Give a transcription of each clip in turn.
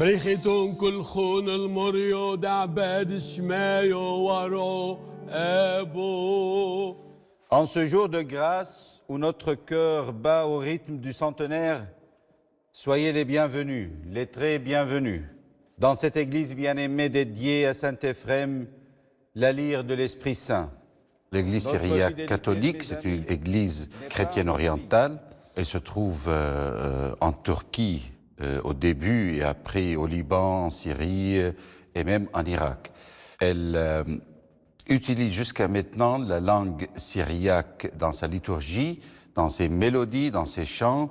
بريختون كل خون المريو دعباد شمايو ورو أبو. En ce jour de grâce où notre cœur bat au rythme du centenaire, soyez les bienvenus, les très bienvenus, dans cette église bien-aimée dédiée à Saint Éphrem, la lyre de l'Esprit Saint. L'église syriaque catholique, c'est une église chrétienne orientale. Elle se trouve en Turquie au début et après au Liban, en Syrie et même en Irak. Elle utilise jusqu'à maintenant la langue syriaque dans sa liturgie, dans ses mélodies, dans ses chants.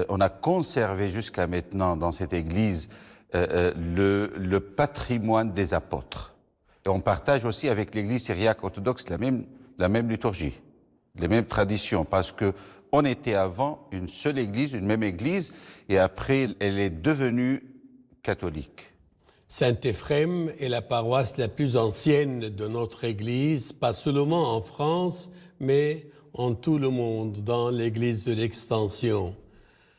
On a conservé jusqu'à maintenant dans cette église le patrimoine des apôtres. Et on partage aussi avec l'église syriaque orthodoxe la même liturgie, les mêmes traditions, parce qu'on était avant une seule église, une même église, et après elle est devenue catholique. Saint-Éphrem est la paroisse la plus ancienne de notre Église, pas seulement en France, mais en tout le monde, dans l'Église de l'Extension.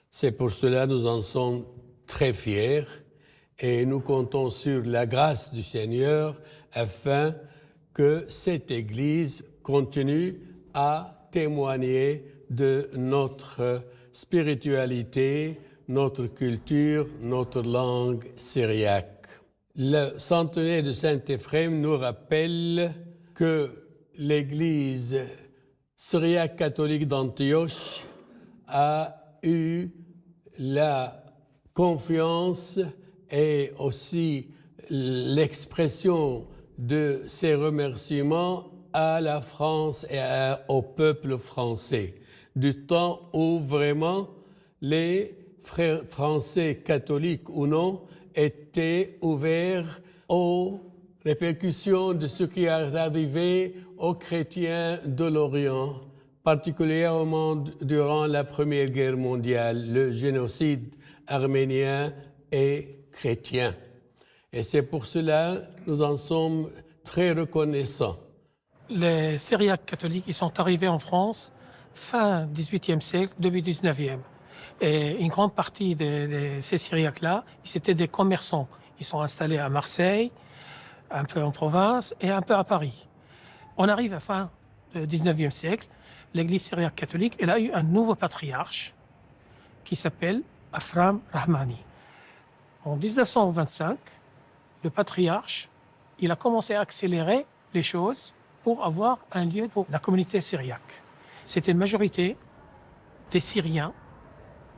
C'est pour cela que nous en sommes très fiers et nous comptons sur la grâce du Seigneur afin que cette Église continue à témoigner de notre spiritualité, notre culture, notre langue syriaque. Le centenaire de Saint-Éphrem nous rappelle que l'Église syriaque catholique d'Antioche a eu la confiance et aussi l'expression de ses remerciements à la France et au peuple français, du temps où vraiment les frères français catholiques ou non étaient ouverts aux répercussions de ce qui est arrivé aux chrétiens de l'Orient, particulièrement durant la Première Guerre mondiale, le génocide arménien et chrétien. Et c'est pour cela que nous en sommes très reconnaissants. Les Syriaques catholiques ils sont arrivés en France fin 18e siècle, début 19e. Et une grande partie de ces Syriaques-là, c'était des commerçants. Ils sont installés à Marseille, un peu en province et un peu à Paris. On arrive à fin du 19e siècle. L'Église syriaque catholique, elle a eu un nouveau patriarche qui s'appelle Afram Rahmani. En 1925, le patriarche, il a commencé à accélérer les choses pour avoir un lieu pour la communauté syriaque. C'était une majorité des Syriens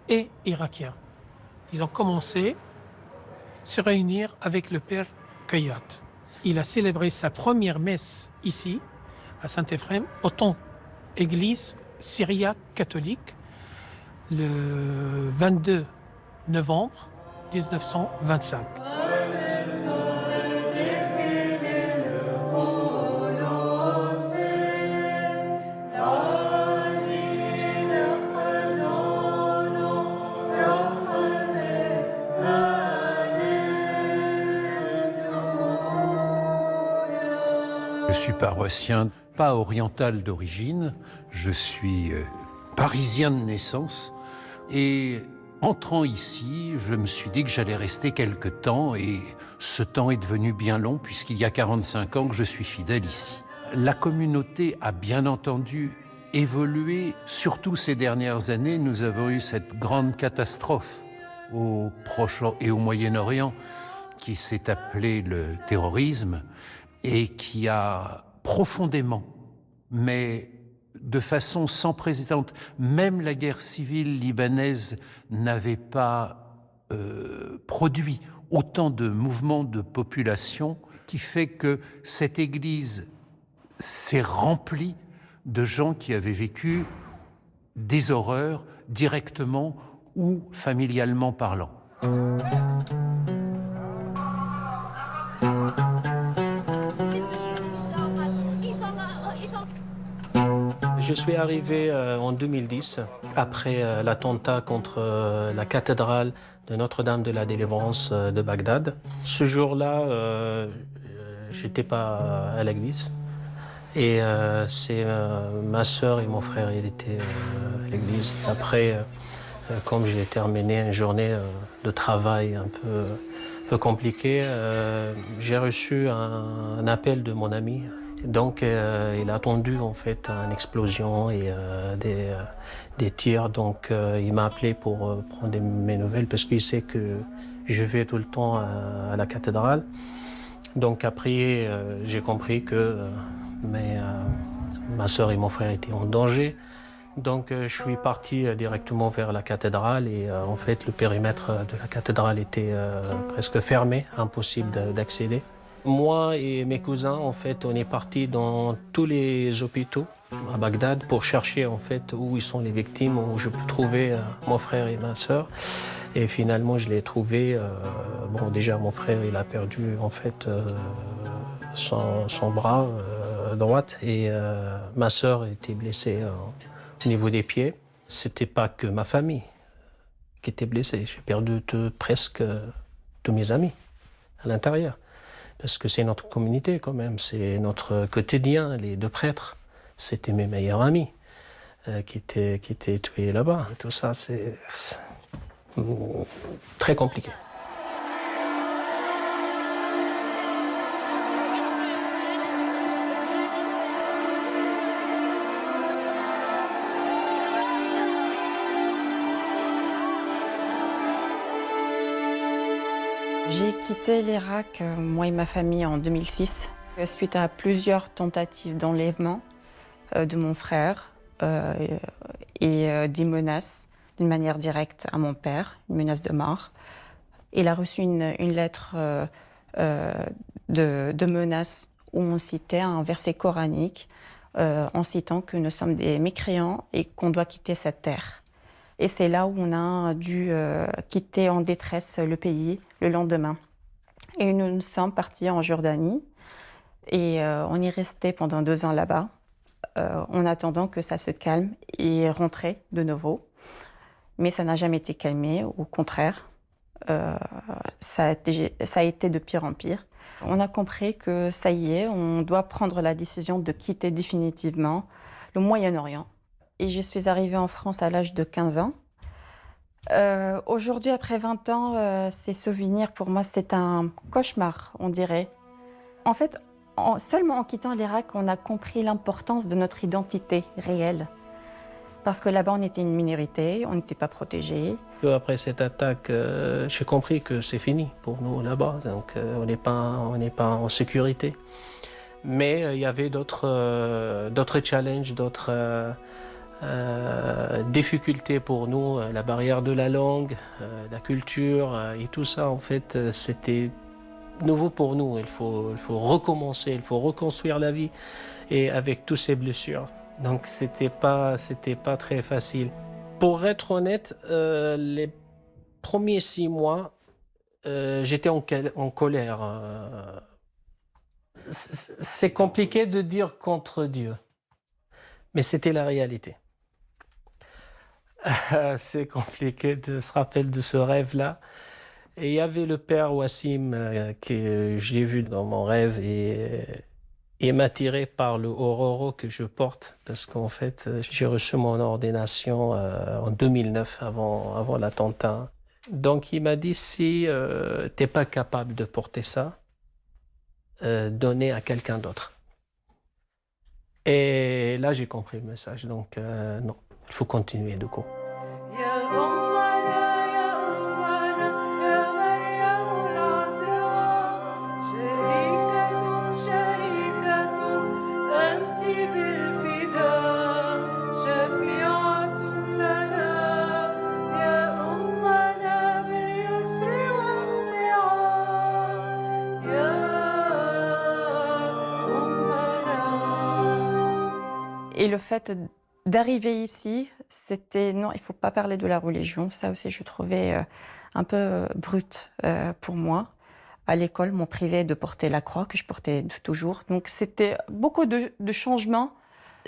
et Irakiens. Ils ont commencé à se réunir avec le père Kayat. Il a célébré sa première messe ici, à Saint-Éphrem, autant église syriaque catholique, le 22 novembre 1925. Je suis paroissien, pas oriental d'origine, je suis parisien de naissance et entrant ici, je me suis dit que j'allais rester quelque temps et ce temps est devenu bien long puisqu'il y a 45 ans que je suis fidèle ici. La communauté a bien entendu évolué. Surtout ces dernières années, nous avons eu cette grande catastrophe au Proche et au Moyen-Orient qui s'est appelée le terrorisme et qui a profondément, mais de façon sans précédent, même la guerre civile libanaise n'avait pas produit autant de mouvements de population, qui fait que cette église s'est remplie de gens qui avaient vécu des horreurs directement ou familialement parlant. Je suis arrivé en 2010, après l'attentat contre la cathédrale de Notre-Dame de la Délivrance de Bagdad. Ce jour-là, j'étais pas à l'église. Et c'est ma sœur et mon frère, ils étaient à l'église. Après, comme j'ai terminé une journée de travail un peu compliquée, j'ai reçu un appel de mon ami. Donc, il a attendu en fait une explosion et des tirs. Donc, il m'a appelé pour prendre mes nouvelles parce qu'il sait que je vais tout le temps à la cathédrale. Donc, après, j'ai compris que ma sœur et mon frère étaient en danger. Donc, je suis parti directement vers la cathédrale et en fait, le périmètre de la cathédrale était presque fermé, impossible d'accéder. Moi et mes cousins, en fait, on est partis dans tous les hôpitaux à Bagdad pour chercher en fait où ils sont les victimes, où je peux trouver mon frère et ma sœur. Et finalement, je l'ai trouvé. Bon, déjà, mon frère, il a perdu en fait son bras droit et ma sœur était blessée au niveau des pieds. C'était pas que ma famille qui était blessée. J'ai perdu presque tous mes amis à l'intérieur. Parce que c'est notre communauté quand même, c'est notre quotidien. Les deux prêtres, c'était mes meilleurs amis qui étaient tués là-bas. Tout ça, c'est très compliqué. J'ai quitté l'Irak, moi et ma famille, en 2006, suite à plusieurs tentatives d'enlèvement de mon frère et des menaces d'une manière directe à mon père, une menace de mort. Il a reçu une lettre de menace où on citait un verset coranique en citant que nous sommes des mécréants et qu'on doit quitter cette terre. Et c'est là où on a dû quitter en détresse le pays le lendemain. Et nous sommes partis en Jordanie et on est resté pendant 2 ans là-bas en attendant que ça se calme et rentrer de nouveau. Mais ça n'a jamais été calmé, au contraire. Ça a été de pire en pire. On a compris que ça y est, on doit prendre la décision de quitter définitivement le Moyen-Orient. Et je suis arrivée en France à l'âge de 15 ans. Aujourd'hui, après 20 ans, ces souvenirs, pour moi, c'est un cauchemar, on dirait. En fait, seulement en quittant l'Irak, on a compris l'importance de notre identité réelle. Parce que là-bas, on était une minorité, on n'était pas protégés. Après cette attaque, j'ai compris que c'est fini pour nous là-bas. Donc, on n'est pas en sécurité. Mais il y avait d'autres challenges, d'autres difficultés pour nous, la barrière de la langue, la culture et tout ça, en fait, c'était nouveau pour nous. Il faut recommencer, il faut reconstruire la vie et avec toutes ces blessures. Donc c'était pas très facile. Pour être honnête, les premiers 6 mois, j'étais en colère. C'est compliqué de dire contre Dieu, mais c'était la réalité. C'est compliqué de se rappeler de ce rêve-là. Et il y avait le père Wassim que j'ai vu dans mon rêve et m'attiré par le hororo que je porte parce qu'en fait, j'ai reçu mon ordination en 2009 avant l'attentat. Donc il m'a dit si t'es pas capable de porter ça, donnez à quelqu'un d'autre. Et là, j'ai compris le message. Donc, non, il faut continuer du coup. Et le fait d'arriver ici, c'était non, il ne faut pas parler de la religion. Ça aussi, je trouvais un peu brut pour moi. À l'école, m'ont privé de porter la croix que je portais toujours. Donc c'était beaucoup de changements.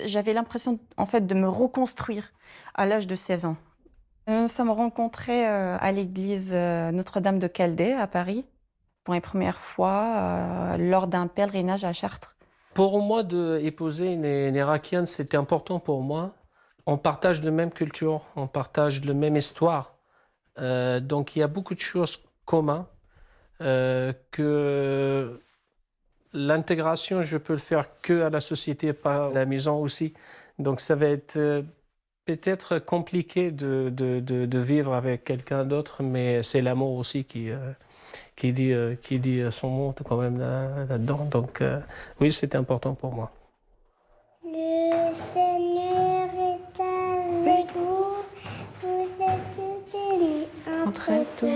J'avais l'impression en fait de me reconstruire à l'âge de 16 ans. Nous nous sommes rencontrés à l'église Notre-Dame de Chaldée à Paris pour une première fois lors d'un pèlerinage à Chartres. Pour moi, d'épouser une Irakienne, c'était important pour moi. On partage la même culture, on partage la même histoire. Donc il y a beaucoup de choses communes que l'intégration, je peux le faire que à la société, pas à la maison aussi. Donc ça va être peut-être compliqué de vivre avec quelqu'un d'autre, mais c'est l'amour aussi qui dit son mot quand même là-dedans. Donc oui, c'était important pour moi. Le Seigneur est avec vous, vous êtes bénie entre toutes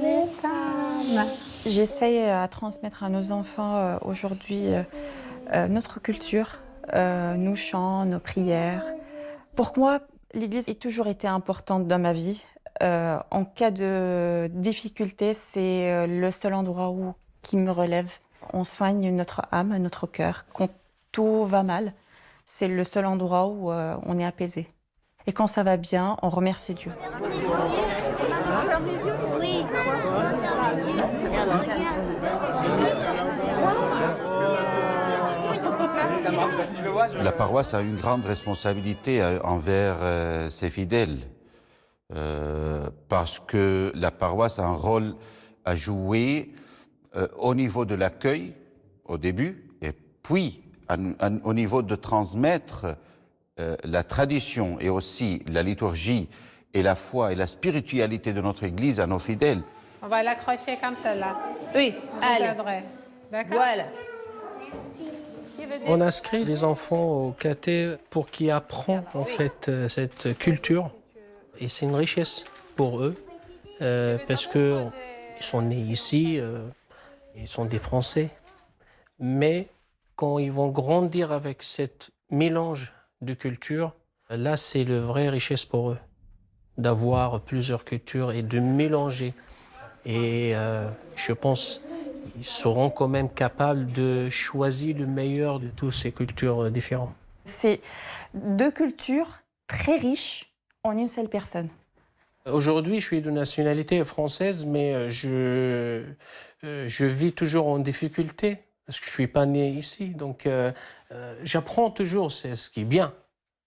les femmes. J'essaie à transmettre à nos enfants aujourd'hui notre culture, nos chants, nos prières. Pour moi, l'Église a toujours été importante dans ma vie. En cas de difficulté, c'est le seul endroit qui me relève. On soigne notre âme, notre cœur. Quand tout va mal, c'est le seul endroit où on est apaisé. Et quand ça va bien, on remercie Dieu. Oui. La paroisse a une grande responsabilité envers ses fidèles, parce que la paroisse a un rôle à jouer au niveau de l'accueil, au début, et puis au niveau de transmettre la tradition et aussi la liturgie et la foi et la spiritualité de notre Église à nos fidèles. On va l'accrocher comme ça, là. Oui, allez. D'accord? Voilà. On inscrit les enfants au caté pour qu'ils apprennent en fait cette culture. Et c'est une richesse pour eux, parce qu'ils sont nés ici, ils sont des Français. Mais quand ils vont grandir avec cette mélange de cultures, là c'est la vraie richesse pour eux, d'avoir plusieurs cultures et de mélanger. Et je pense qu'ils seront quand même capables de choisir le meilleur de toutes ces cultures différentes. C'est deux cultures très riches en une seule personne. Aujourd'hui, je suis de nationalité française, mais je vis toujours en difficulté parce que je ne suis pas né ici. Donc, j'apprends toujours, c'est ce qui est bien.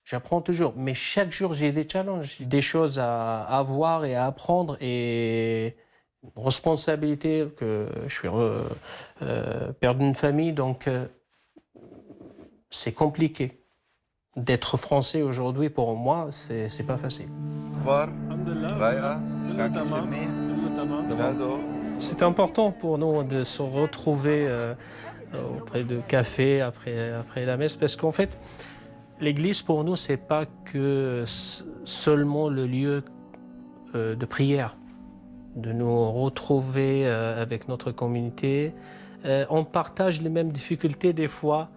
J'apprends toujours, mais chaque jour, j'ai des challenges, des choses à voir et à apprendre et une responsabilité que je suis père d'une famille, donc c'est compliqué. D'être français aujourd'hui, pour moi, c'est pas facile. C'est important pour nous de se retrouver auprès de café après la messe, parce qu'en fait, l'église pour nous, c'est pas que seulement le lieu de prière, de nous retrouver avec notre communauté. On partage les mêmes difficultés des fois,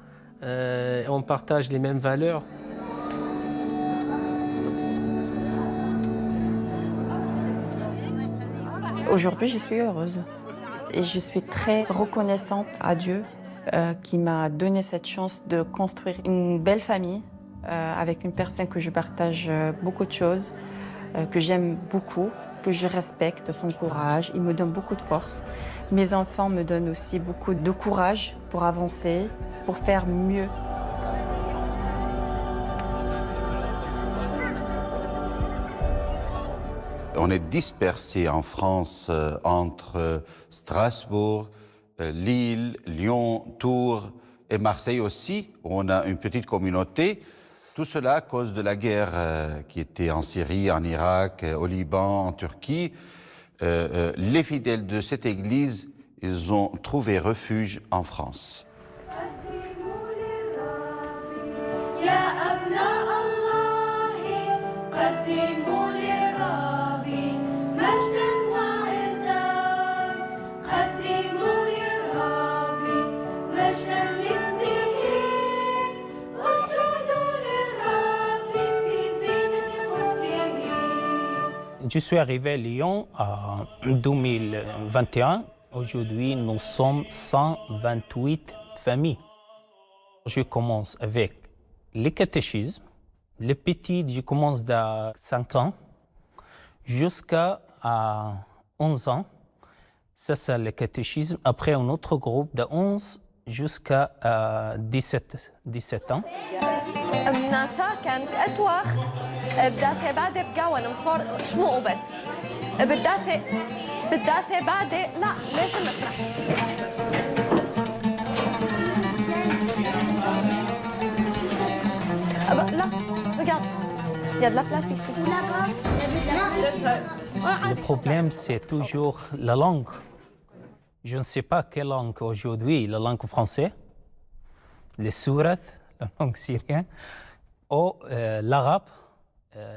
on partage les mêmes valeurs. Aujourd'hui, je suis heureuse et je suis très reconnaissante à Dieu qui m'a donné cette chance de construire une belle famille avec une personne que je partage beaucoup de choses, que j'aime beaucoup, que je respecte son courage. Il me donne beaucoup de force. Mes enfants me donnent aussi beaucoup de courage pour avancer, pour faire mieux. On est dispersés en France entre Strasbourg, Lille, Lyon, Tours, et Marseille aussi, où on a une petite communauté. Tout cela à cause de la guerre qui était en Syrie, en Irak, au Liban, en Turquie. Les fidèles de cette église, ils ont trouvé refuge en France. Je suis arrivé à Lyon en 2021. Aujourd'hui, nous sommes 128 familles. Je commence avec les catéchismes. Les petits, je commence de 5 ans jusqu'à 11 ans. Ça, c'est le catéchisme. Après, un autre groupe de 11 jusqu'à 17 ans. منافع كانت أتوخ بدافع بعدي بقاون مصور شموق بس بدافع بعدي لا لازم نفرح لا regarde il y a de la place ici. Le problème, c'est toujours la langue. Je ne sais pas quelle langue aujourd'hui, la langue française, les sourates, la langue syrienne, ou l'arabe.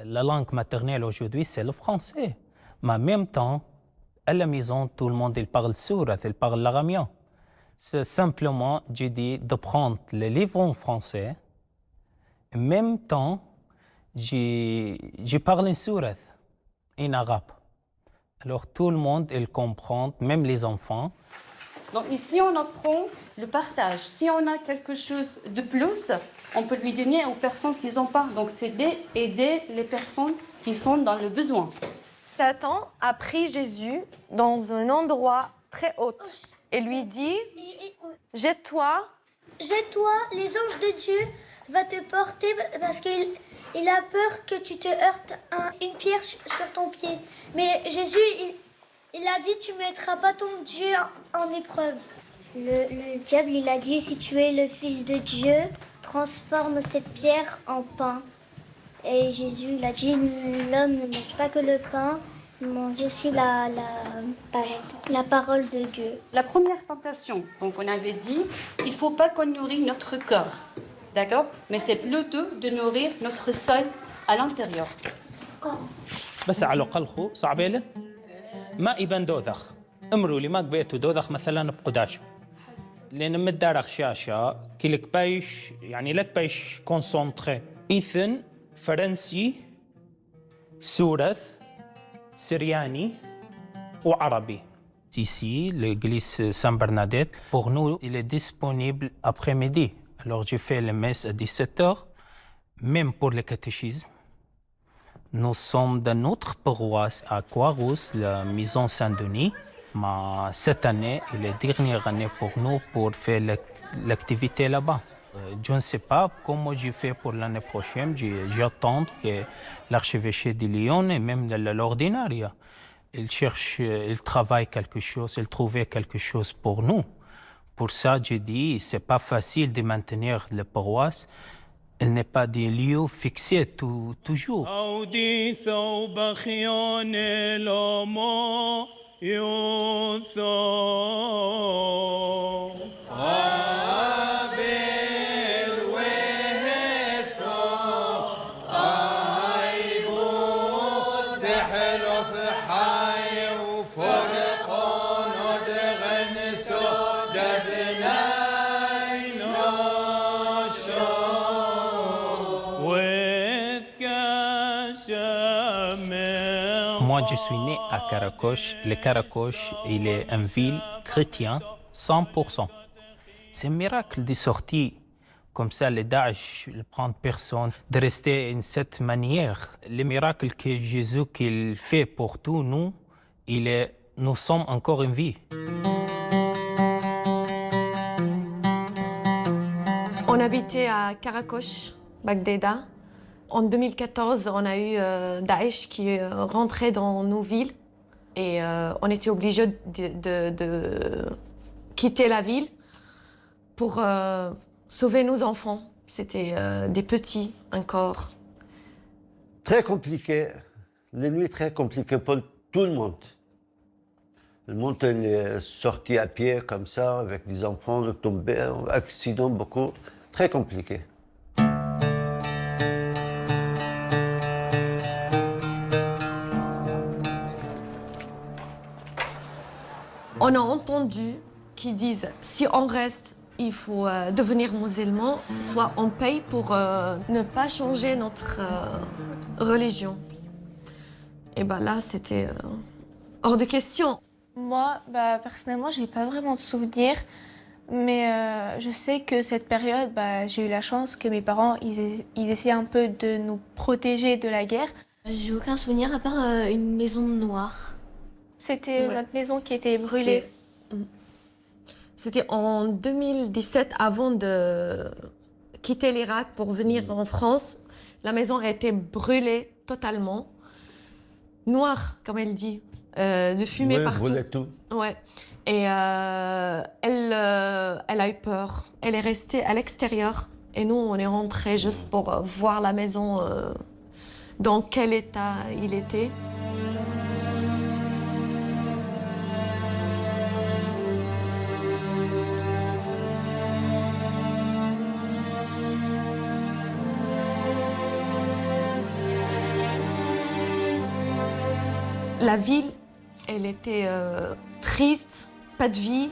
La langue maternelle aujourd'hui, c'est le français. Mais en même temps, à la maison, tout le monde il parle sourate, il parle l'aramien. C'est simplement, je dis, de prendre les livres en français. En même temps, je parle en sourate, en arabe. Alors tout le monde, il comprend, même les enfants. Donc ici, on apprend le partage. Si on a quelque chose de plus, on peut lui donner aux personnes qui n'ont pas. Donc c'est d'aider les personnes qui sont dans le besoin. Satan a pris Jésus dans un endroit très haut et lui dit « Jette-toi. Jette-toi, les anges de Dieu vont te porter parce qu'il a peur que tu te heurtes une pierre sur ton pied. Mais Jésus, il a dit tu ne mettras pas ton Dieu en épreuve. » Le diable, il a dit si tu es le Fils de Dieu, transforme cette pierre en pain. Et Jésus, il a dit l'homme ne mange pas que le pain, il mange aussi la parole de Dieu. La première tentation, donc on avait dit, il ne faut pas qu'on nourrit notre corps, d'accord? Mais c'est plutôt de nourrir notre sol à l'intérieur. بس على قلخو صعبيله ما يبان دوذخ امروا لي ما قبيتوا دوذخ مثلا بقداش لان مدارخ شاشه كيلك بايش يعني لك بايش كونسونتري ايثن فرنسي سورث سرياني وعربي. Ici, l'église Saint-Bernadette, pour nous, il est disponible après-midi. Alors, je fais les messes à 17h, même pour le catéchisme. Nous sommes dans notre paroisse à Croix-Rousse, la Maison Saint-Denis. Mais cette année est la dernière année pour nous pour faire l'activité là-bas. Je ne sais pas comment je fais pour l'année prochaine. J'attends que l'archevêché de Lyon et même l'ordinariat, ils cherchent, ils travaillent quelque chose, ils trouvent quelque chose pour nous. Pour ça, je dis, c'est pas facile de maintenir la paroisse. Elle n'est pas des lieux fixés toujours. Moi, je suis né à Karakosh. Le Karakosh, il est une ville chrétienne, 100%. C'est un miracle de sortir comme ça, le Daesh, il prend personne, de rester de cette manière. Le miracle que Jésus qu'il fait pour tous nous, nous sommes encore en vie. On habitait à Karakosh, Bagdada. En 2014, on a eu Daesh qui rentrait dans nos villes et on était obligés de quitter la ville pour sauver nos enfants. C'était des petits encore. Très compliqué. Les nuits très compliquées pour tout le monde. Le monde il est sorti à pied comme ça, avec des enfants, de tomber, accidents beaucoup. Très compliqué. On a entendu qu'ils disent si on reste, il faut devenir musulman, soit on paye pour ne pas changer notre religion. Et ben là, c'était hors de question. Moi, personnellement, j'ai pas vraiment de souvenirs, mais je sais que cette période, j'ai eu la chance que mes parents, ils essayaient un peu de nous protéger de la guerre. J'ai aucun souvenir à part une maison noire. C'était notre maison qui était brûlée. C'était en 2017, avant de quitter l'Irak pour venir en France. La maison a été brûlée totalement. Noire, comme elle dit. De fumée partout. Brûlait tout. Ouais. Et elle a eu peur. Elle est restée à l'extérieur. Et nous, on est rentrés juste pour voir la maison, dans quel état il était. La ville, elle était triste, pas de vie.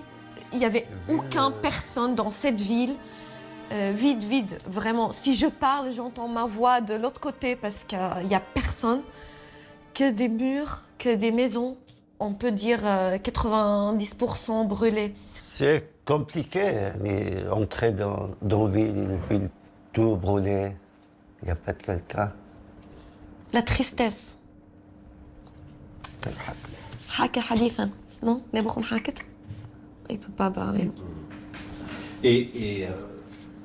Il n'y avait aucune personne dans cette ville. Vide, vide, vraiment. Si je parle, j'entends ma voix de l'autre côté parce qu'il n'y a personne. Que des murs, que des maisons. On peut dire 90% brûlés. C'est compliqué d'entrer dans une ville tout brûlé. Il n'y a pas de quelqu'un. La tristesse. حكى حديثا non نبغى حكت il peut pas parler. Et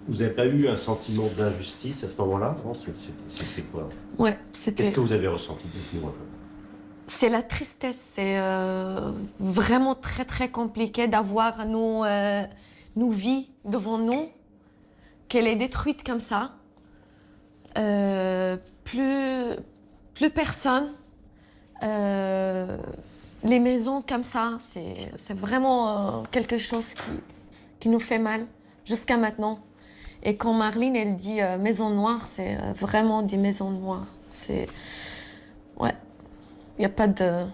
vous n'avez pas eu un sentiment d'injustice à ce moment-là? Non, c'était quoi? Ouais, c'était. Qu'est-ce que vous avez ressenti? Dites-nous un peu. C'est la tristesse, c'est vraiment très très compliqué d'avoir nos vies devant nous, qu'elle est détruite comme ça. Plus personne. Les maisons comme ça, c'est vraiment quelque chose qui nous fait mal jusqu'à maintenant. Et quand Marlene, elle dit maison noire, c'est vraiment des maisons noires. C'est... Ouais, il n'y a pas de...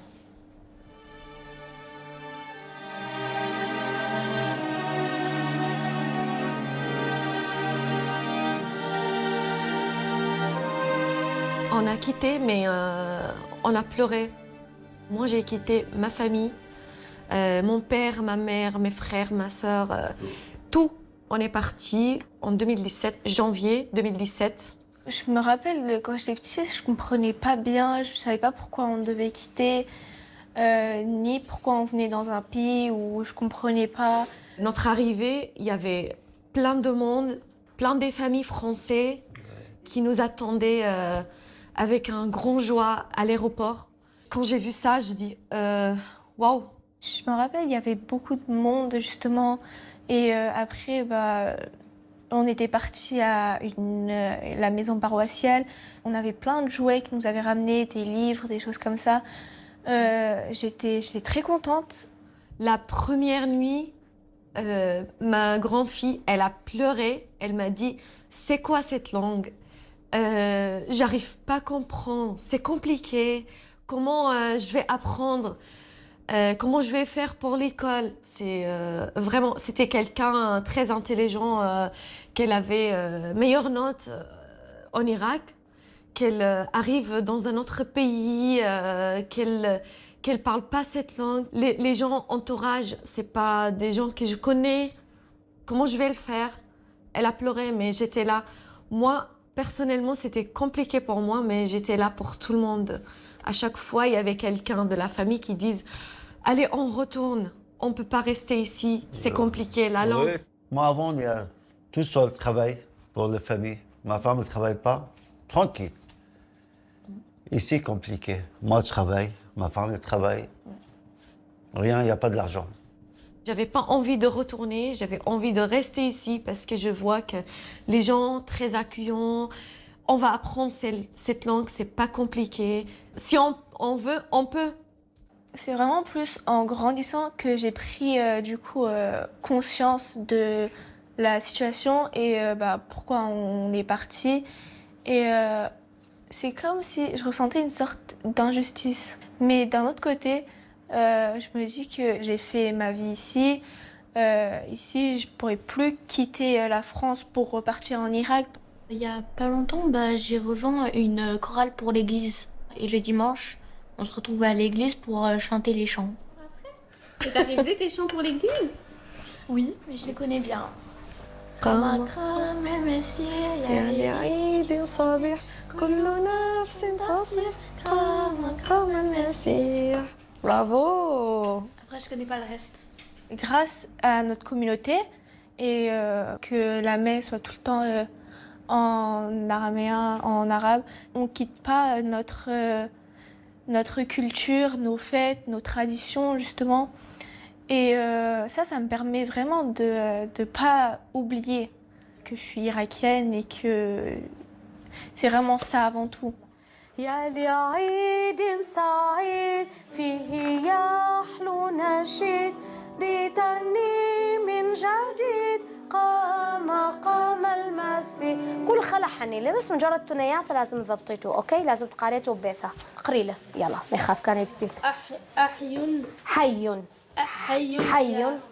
On a quitté, mais on a pleuré. Moi, j'ai quitté ma famille, mon père, ma mère, mes frères, ma sœur, tout. On est parti en 2017, janvier 2017. Je me rappelle, quand j'étais petite, je comprenais pas bien, je savais pas pourquoi on devait quitter, ni pourquoi on venait dans un pays où je comprenais pas. Notre arrivée, il y avait plein de monde, plein des familles françaises qui nous attendaient avec un grand joie à l'aéroport. Quand j'ai vu ça, je dis waouh. Je me rappelle, il y avait beaucoup de monde justement, et après, on était partis à la maison paroissiale. On avait plein de jouets qui nous avaient ramenés, des livres, des choses comme ça. J'étais très contente. La première nuit, ma grande-fille, elle a pleuré. Elle m'a dit « C'est quoi cette langue ? J'arrive pas à comprendre. C'est compliqué. Comment je vais apprendre ? Comment je vais faire pour l'école ?» C'est vraiment, c'était quelqu'un très intelligent, qu'elle avait meilleure note en Irak, qu'elle arrive dans un autre pays, qu'elle parle pas cette langue. Les gens entourage, c'est pas des gens que je connais. Comment je vais le faire ? Elle a pleuré, mais j'étais là. Moi, personnellement, c'était compliqué pour moi, mais j'étais là pour tout le monde. À chaque fois, il y avait quelqu'un de la famille qui disait « Allez, on retourne. On peut pas rester ici. C'est compliqué, la langue. » Oui. Moi, avant, il y a tout seul travail pour la famille. Ma femme ne travaille pas. Tranquille. Ici, compliqué. Moi, je travaille. Ma femme, elle travaille. Rien, il n'y a pas de l'argent. J'avais pas envie de retourner, j'avais envie de rester ici parce que je vois que les gens très accueillants, on va apprendre cette langue, c'est pas compliqué. Si on veut, on peut. C'est vraiment plus en grandissant que j'ai pris conscience de la situation et pourquoi on est parti. Et c'est comme si je ressentais une sorte d'injustice. Mais d'un autre côté, je me dis que j'ai fait ma vie ici. Ici, je ne pourrais plus quitter la France pour repartir en Irak. Il y a pas longtemps, j'ai rejoint une chorale pour l'église. Et le dimanche, on se retrouvait à l'église pour chanter les chants. Et t'as révisé tes chants pour l'église? Oui, mais je les connais bien. Bravo! Après, je connais pas le reste. Grâce à notre communauté et que la messe soit tout le temps en araméen, en arabe, on ne quitte pas notre culture, nos fêtes, nos traditions, justement. Et ça me permet vraiment de ne pas oublier que je suis irakienne et que c'est vraiment ça avant tout. يا لعيد سعيد فيه يحلو نشيد بترنيم جديد قام المسيح كل خلحني له بس مجرد ثنيات لازم ضبطيته اوكي لازم تقاريته ببيثه قري له يلا ما يخاف كان يتبيت حي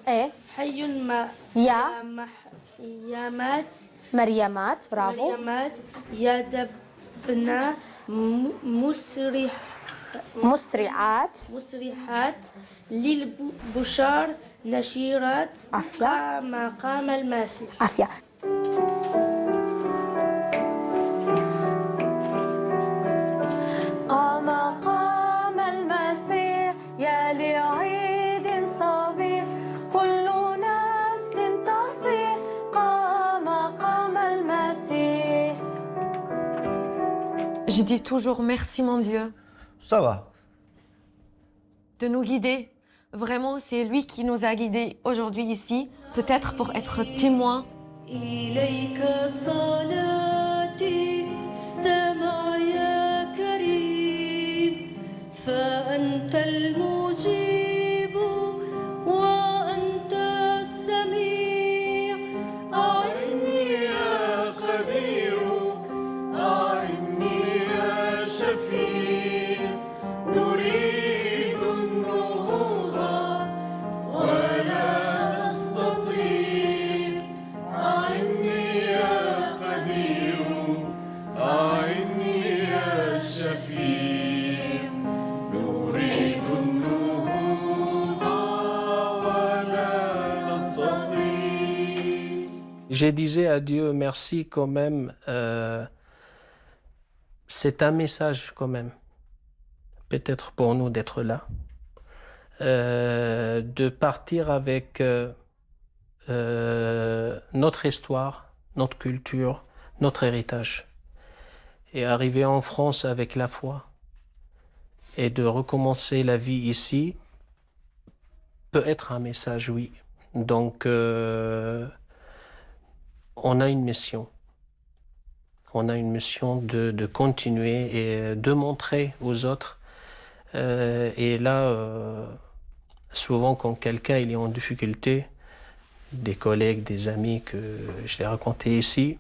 ايه حي ما يا مريمات مريمات برافو مريمات يدبنا مسرعات للبشار نشيرات عافية مقام المسيح عافية قام المسيح يا لعيد صبيح كل نفس تصيح قام المسيح. Je dis toujours merci mon Dieu. Ça va. De nous guider. Vraiment, c'est lui qui nous a guidés aujourd'hui ici, peut-être pour être témoin. Je disais à Dieu merci quand même. C'est un message quand même, peut-être pour nous d'être là, de partir avec notre histoire, notre culture, notre héritage, et arriver en France avec la foi et de recommencer la vie ici peut être un message, oui. Donc on a une mission. On a une mission de continuer et de montrer aux autres. Et là, souvent quand quelqu'un il est en difficulté, des collègues, des amis que je l'ai raconté ici,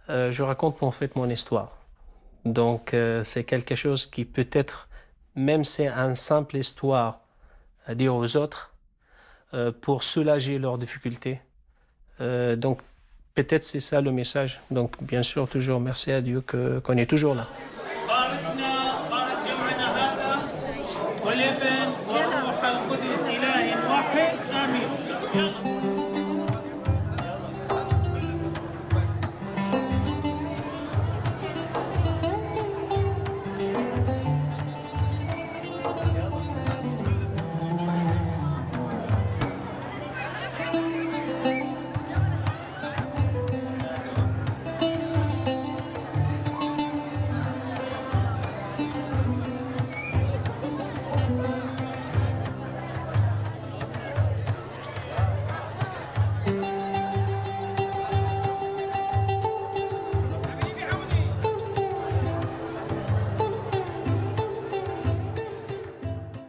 je raconte en fait mon histoire. Donc c'est quelque chose qui peut-être, même c'est une simple histoire à dire aux autres, pour soulager leurs difficultés. Donc peut-être c'est ça le message. Donc bien sûr, toujours merci à Dieu qu'on est toujours là.